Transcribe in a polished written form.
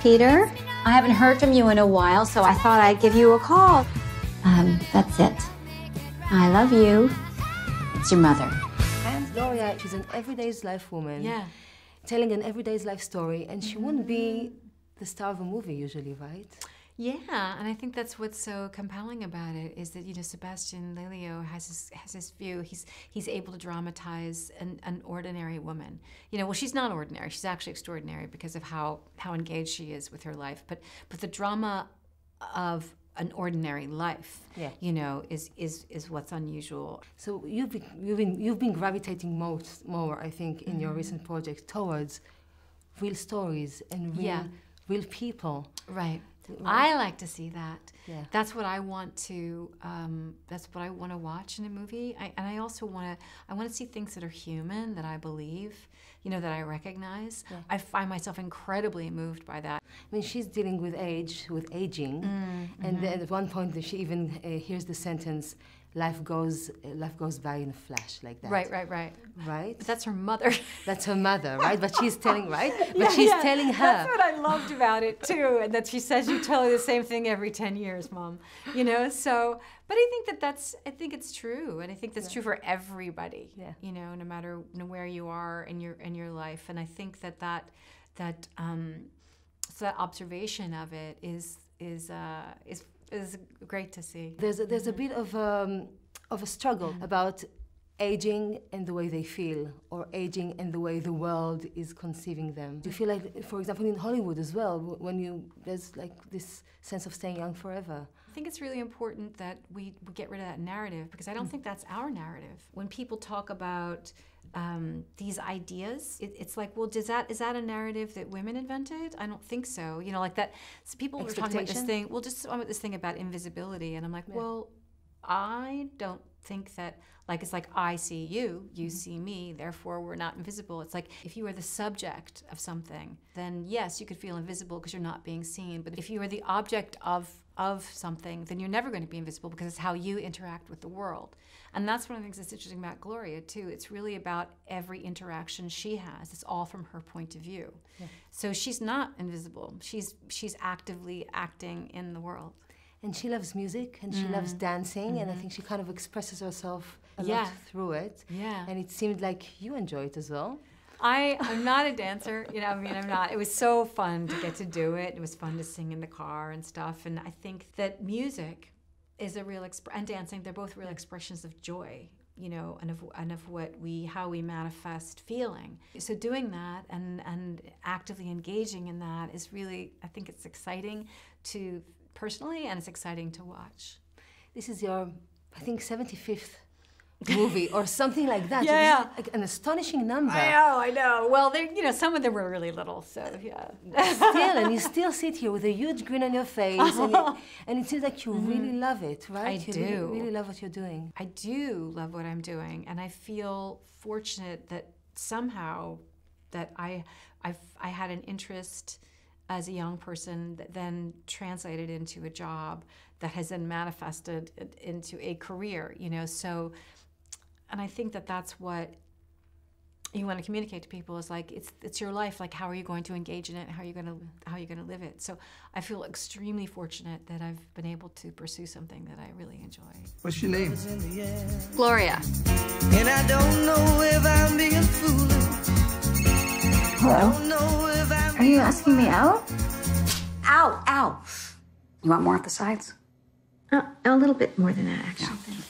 Peter. I haven't heard from you in a while, so I thought I'd give you a call. That's it. I love you. It's your mother. And Glorya, she's an everyday's life woman. Yeah. Telling an everyday's life story, and she wouldn't be the star of a movie usually, right? Yeah, and I think that's what's so compelling about it is that, you know, Sebastian Lelio has his view. He's able to dramatize an ordinary woman. You know, well, she's not ordinary. She's actually extraordinary because of how engaged she is with her life. But the drama of an ordinary life, you know, is what's unusual. So you've been gravitating more, I think, in your recent project towards real stories and real people. Right. I like to see that. Yeah. That's what I want to. That's what I want to watch in a movie. And I also want to see things that are human, that I believe, you know, that I recognize. Yeah. I find myself incredibly moved by that. I mean, she's dealing with aging, and then at one point she even hears the sentence, "Life goes by in a flash," like that. Right. Right? But that's her mother. That's her mother, right? But she's telling, right? But she's telling her. That's what I loved about it too, and that she says you tell her the same thing every 10 years, Mom. You know, so. But I think I think it's true, and I think that's true for everybody. Yeah. You know, no matter where you are in your life, and I think that observation of it is great to see. There's a bit of a struggle about aging and the way they feel, or aging and the way the world is conceiving them. Do you feel like, for example, in Hollywood as well, there's like this sense of staying young forever? I think it's really important that we get rid of that narrative, because I don't think that's our narrative. When people talk about these ideas, it's like, well, is that a narrative that women invented? I don't think so. You know, like that. So people were talking about this thing. Well, just about this thing about invisibility, and I'm like, well, I don't think that. Like, it's like, I see you, you see me, therefore we're not invisible. It's like, if you are the subject of something, then yes, you could feel invisible because you're not being seen. But if you are the object of something, then you're never going to be invisible, because it's how you interact with the world. And that's one of the things that's interesting about Glorya, too. It's really about every interaction she has. It's all from her point of view. Yeah. So she's not invisible. She's actively acting in the world. And she loves music, and she loves dancing, and I think she kind of expresses herself a lot through it. Yeah. And it seemed like you enjoy it as well. I'm not a dancer, you know, I mean, I'm not. It was so fun to get to do it. It was fun to sing in the car and stuff. And I think that music is a real, and dancing, they're both real expressions of joy, you know, and of how we manifest feeling. So doing that and actively engaging in that is really, I think it's exciting to personally, and it's exciting to watch. This is your, I think, 75th movie or something like that. Yeah. So this is like an astonishing number. I know. Well, you know, some of them were really little, so yeah. And you still sit here with a huge grin on your face, and it seems like you really love it, right? I do. Really love what you're doing. I do love what I'm doing, and I feel fortunate that somehow that I had an interest as a young person that then translated into a job that has then manifested into a career, you know, so, and I think that that's what you want to communicate to people is like, it's your life, like how are you going to engage in it, how are you going to live it? So I feel extremely fortunate that I've been able to pursue something that I really enjoy. What's your name? Gloria. And I don't know if I'm being foolish. Hello? Are you asking me out? Ow, ow. You want more at the sides? A little bit more than that, actually. Yeah.